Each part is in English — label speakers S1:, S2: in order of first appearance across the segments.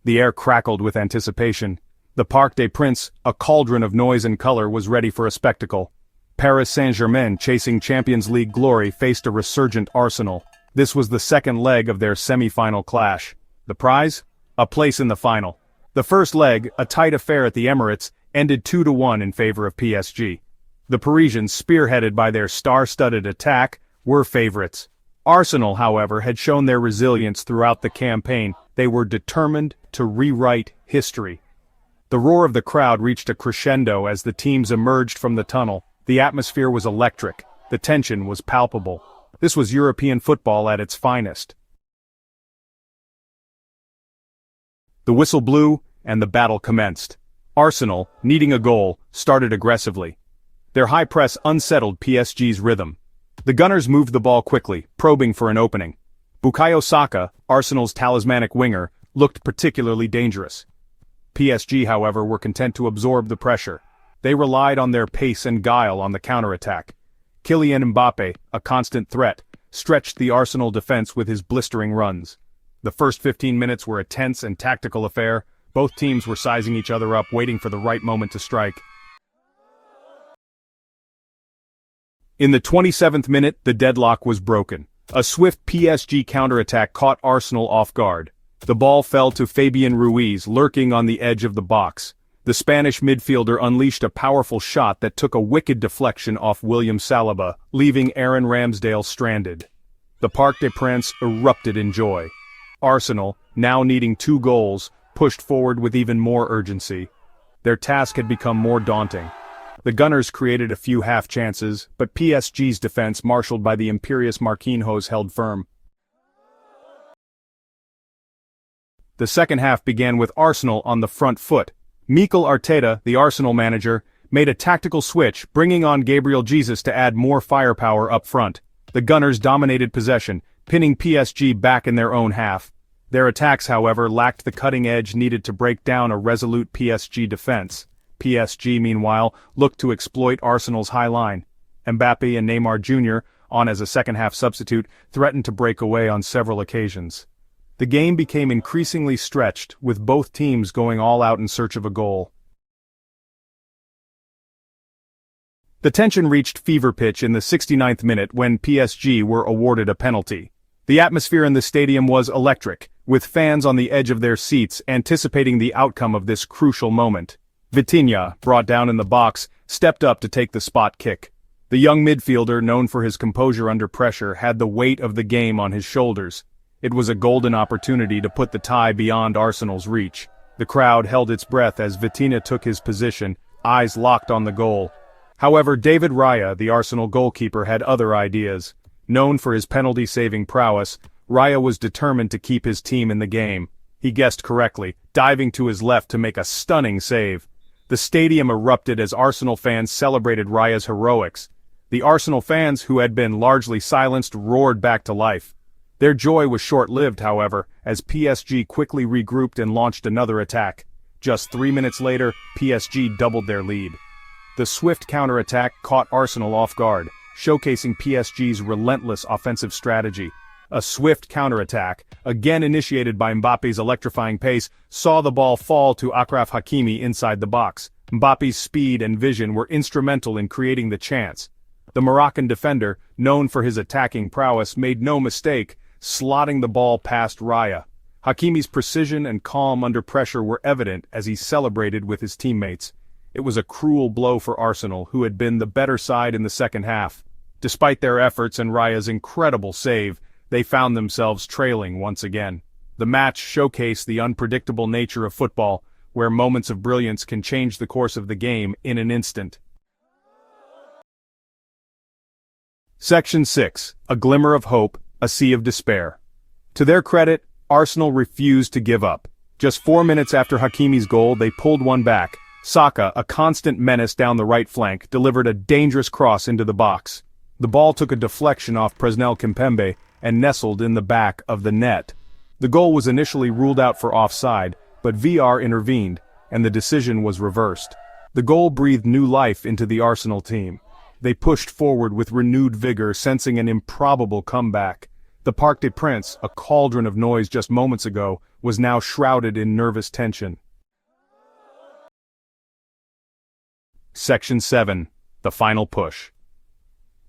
S1: The air crackled with anticipation. The Parc des Princes, a cauldron of noise and color, was ready for a spectacle. Paris-Saint-Germain, chasing Champions League glory, faced a resurgent Arsenal. This was the second leg of their semi-final clash. The prize? A place in the final. The first leg, a tight affair at the Emirates, ended 2-1 in favor of PSG. The Parisians, spearheaded by their star-studded attack, were favorites. Arsenal, however, had shown their resilience throughout the campaign. They were determined to rewrite history. The roar of the crowd reached a crescendo as the teams emerged from the tunnel. The atmosphere was electric. The tension was palpable. This was European football at its finest. The whistle blew, and the battle commenced. Arsenal, needing a goal, started aggressively. Their high press unsettled PSG's rhythm. The Gunners moved the ball quickly, probing for an opening. Bukayosaka, Arsenal's talismanic winger, looked particularly dangerous. PSG, however, were content to absorb the pressure. They relied on their pace and guile on the counterattack. Kylian Mbappe, a constant threat, stretched the Arsenal defense with his blistering runs. The first 15 minutes were a tense and tactical affair. Both teams were sizing each other up, waiting for the right moment to strike. In the 27th minute, the deadlock was broken. A swift PSG counterattack caught Arsenal off guard. The ball fell to Fabian Ruiz, lurking on the edge of the box. The Spanish midfielder unleashed a powerful shot that took a wicked deflection off William Saliba, leaving Aaron Ramsdale stranded. The Parc des Princes erupted in joy. Arsenal, now needing 2 goals, pushed forward with even more urgency. Their task had become more daunting. The Gunners created a few half-chances, but PSG's defense, marshaled by the imperious Marquinhos, held firm. The second half began with Arsenal on the front foot. Mikelarteta, the Arsenal manager, made a tactical switch, bringing on Gabriel Jesus to add more firepower up front. The Gunners dominated possession, pinning PSG back in their own half. Their attacks, however, lacked the cutting edge needed to break down a resolute PSG defense. PSG, meanwhile, looked to exploit Arsenal's high line. Mbappe and Neymar Jr., on as a second-half substitute, threatened to break away on several occasions. The game became increasingly stretched, with both teams going all out in search of a goal. The tension reached fever pitch in the 69th minute when PSG were awarded a penalty. The atmosphere in the stadium was electric, with fans on the edge of their seats anticipating the outcome of this crucial moment. Vitinha, brought down in the box, stepped up to take the spot kick. The young midfielder, known for his composure under pressure, had the weight of the game on his shoulders. It was a golden opportunity to put the tie beyond Arsenal's reach. The crowd held its breath as Vitinha took his position, eyes locked on the goal. However, davidraya, the Arsenal goalkeeper, had other ideas. Known for his penalty-saving prowess, Raya was determined to keep his team in the game. He guessed correctly, diving to his left to make a stunning save. The stadium erupted as Arsenal fans celebrated Raya's heroics. The Arsenal fans, who had been largely silenced, roared back to life. Their joy was short-lived, however, as PSG quickly regrouped and launched another attack. Just 3 minutes later, PSG doubled their lead. The swift counterattack caught Arsenal off guard, showcasing PSG's relentless offensive strategy. A swift counterattack, again initiated by Mbappe's electrifying pace, saw the ball fall to Achraf Hakimi inside the box. Mbappe's speed and vision were instrumental in creating the chance. The Moroccan defender, known for his attacking prowess, made no mistake, slotting the ball past Raya. Hakimi's precision and calm under pressure were evident as he celebrated with his teammates. It was a cruel blow for Arsenal, who had been the better side in the second half. Despite their efforts and Raya's incredible save, they found themselves trailing once again. The match showcased the unpredictable nature of football, where moments of brilliance can change the course of the game in an instant. Section 6. A glimmer of hope, a sea of despair. To their credit, Arsenal refused to give up. Just 4 minutes after Hakimi's goal, they pulled one back. Saka, a constant menace down the right flank, delivered a dangerous cross into the box. The ball took a deflection off Presnel Kimpembe and nestled in the back of the net. The goal was initially ruled out for offside, but VR intervened, and the decision was reversed. The goal breathed new life into the Arsenal team. They pushed forward with renewed vigor, sensing an improbable comeback. The Parc des Princes, a cauldron of noise just moments ago, was now shrouded in nervous tension. Section 7. The Final Push.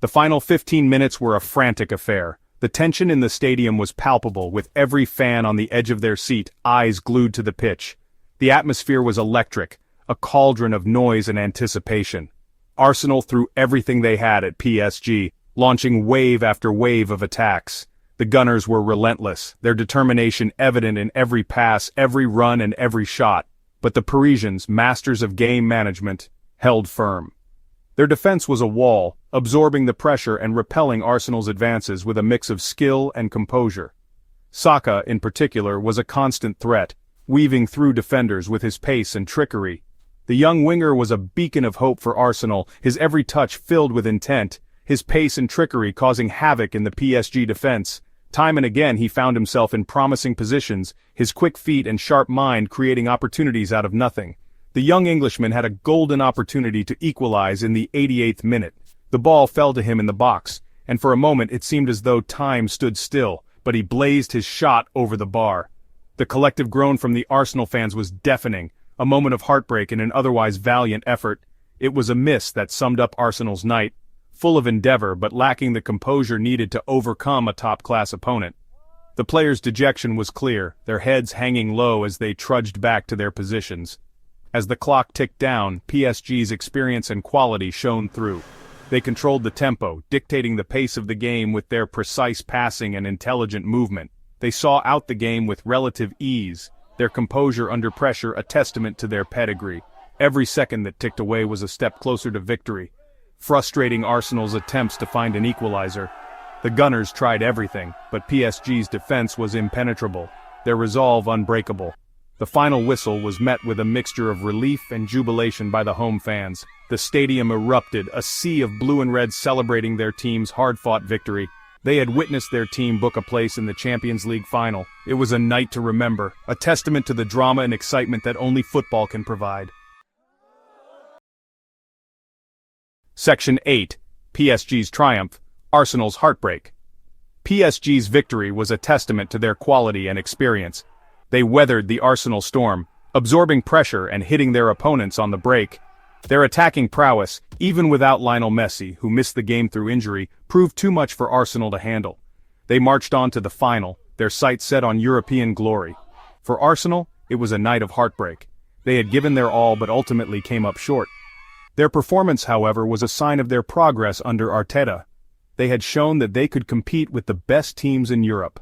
S1: The final 15 minutes were a frantic affair. The tension in the stadium was palpable, with every fan on the edge of their seat, eyes glued to the pitch. The atmosphere was electric, a cauldron of noise and anticipation. Arsenal threw everything they had at PSG, launching wave after wave of attacks. The Gunners were relentless, their determination evident in every pass, every run and every shot. But the Parisians, masters of game management, held firm. Their defense was a wall, absorbing the pressure and repelling Arsenal's advances with a mix of skill and composure. Saka, in particular, was a constant threat, weaving through defenders with his pace and trickery. The young winger was a beacon of hope for Arsenal, his every touch filled with intent, his pace and trickery causing havoc in the PSG defense. Time and again he found himself in promising positions, his quick feet and sharp mind creating opportunities out of nothing. The young Englishman had a golden opportunity to equalize in the 88th minute. The ball fell to him in the box, and for a moment it seemed as though time stood still, but he blazed his shot over the bar. The collective groan from the Arsenal fans was deafening, a moment of heartbreak in an otherwise valiant effort. It was a miss that summed up Arsenal's night, full of endeavor but lacking the composure needed to overcome a top-class opponent. The players' dejection was clear, their heads hanging low as they trudged back to their positions. As the clock ticked down, PSG's experience and quality shone through. They controlled the tempo, dictating the pace of the game with their precise passing and intelligent movement. They saw out the game with relative ease, their composure under pressure a testament to their pedigree. Every second that ticked away was a step closer to victory, frustrating Arsenal's attempts to find an equalizer. The Gunners tried everything, but PSG's defense was impenetrable, their resolve unbreakable. The final whistle was met with a mixture of relief and jubilation by the home fans. The stadium erupted, a sea of blue and red celebrating their team's hard-fought victory. They had witnessed their team book a place in the Champions League final. It was a night to remember, a testament to the drama and excitement that only football can provide. Section 8. PSG's triumph, Arsenal's heartbreak. PSG's victory was a testament to their quality and experience. They weathered the Arsenal storm, absorbing pressure and hitting their opponents on the break. Their attacking prowess, even without Lionel Messi, who missed the game through injury, proved too much for Arsenal to handle. They marched on to the final, their sights set on European glory. For Arsenal, it was a night of heartbreak. They had given their all but ultimately came up short. Their performance, however, was a sign of their progress under Arteta. They had shown that they could compete with the best teams in Europe.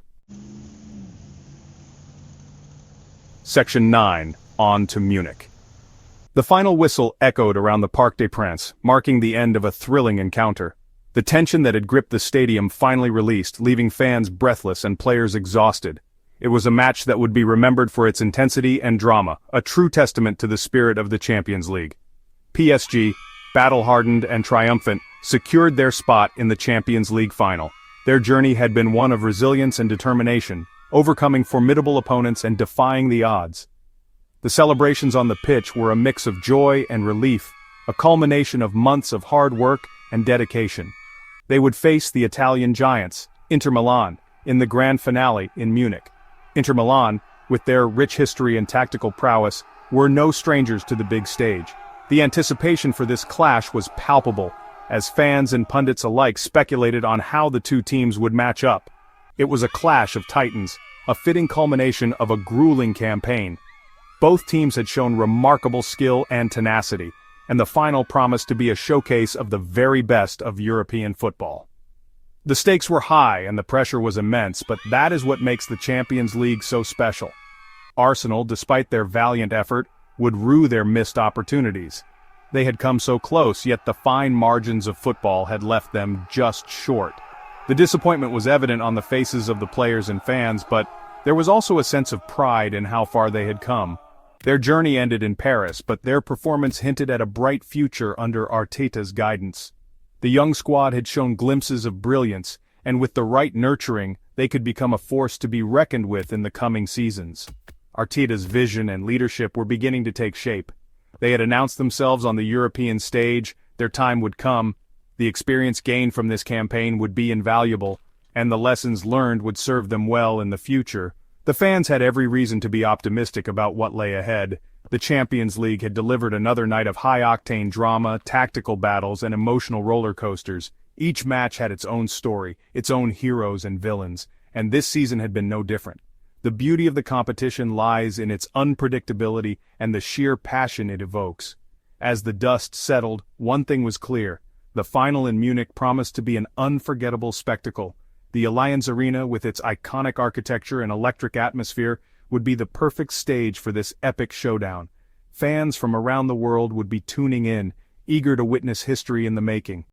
S1: Section 9. On to Munich. The final whistle echoed around the Parc des Princes, marking the end of a thrilling encounter. The tension that had gripped the stadium finally released, leaving fans breathless and players exhausted. It was a match that would be remembered for its intensity and drama, a true testament to the spirit of the Champions League. PSG, battle-hardened and triumphant, secured their spot in the Champions League final. Their journey had been one of resilience and determination, overcoming formidable opponents and defying the odds. The celebrations on the pitch were a mix of joy and relief, a culmination of months of hard work and dedication. They would face the Italian giants, Inter Milan, in the grand finale in Munich. Inter Milan, with their rich history and tactical prowess, were no strangers to the big stage. The anticipation for this clash was palpable, as fans and pundits alike speculated on how the two teams would match up. It was a clash of titans, a fitting culmination of a grueling campaign. Both teams had shown remarkable skill and tenacity, and the final promised to be a showcase of the very best of European football. The stakes were high and the pressure was immense, but that is what makes the Champions League so special. Arsenal, despite their valiant effort, would rue their missed opportunities. They had come so close, yet the fine margins of football had left them just short. The disappointment was evident on the faces of the players and fans, but there was also a sense of pride in how far they had come. Their journey ended in Paris, but their performance hinted at a bright future under Arteta's guidance. The young squad had shown glimpses of brilliance, and with the right nurturing, they could become a force to be reckoned with in the coming seasons. Arteta's vision and leadership were beginning to take shape. They had announced themselves on the European stage, their time would come, the experience gained from this campaign would be invaluable, and the lessons learned would serve them well in the future. The fans had every reason to be optimistic about what lay ahead. The Champions League had delivered another night of high-octane drama, tactical battles, and emotional roller coasters. Each match had its own story, its own heroes and villains, and this season had been no different. The beauty of the competition lies in its unpredictability and the sheer passion it evokes. As the dust settled, one thing was clear. The final in Munich promised to be an unforgettable spectacle. The Allianz Arena, with its iconic architecture and electric atmosphere, would be the perfect stage for this epic showdown. Fans from around the world would be tuning in, eager to witness history in the making.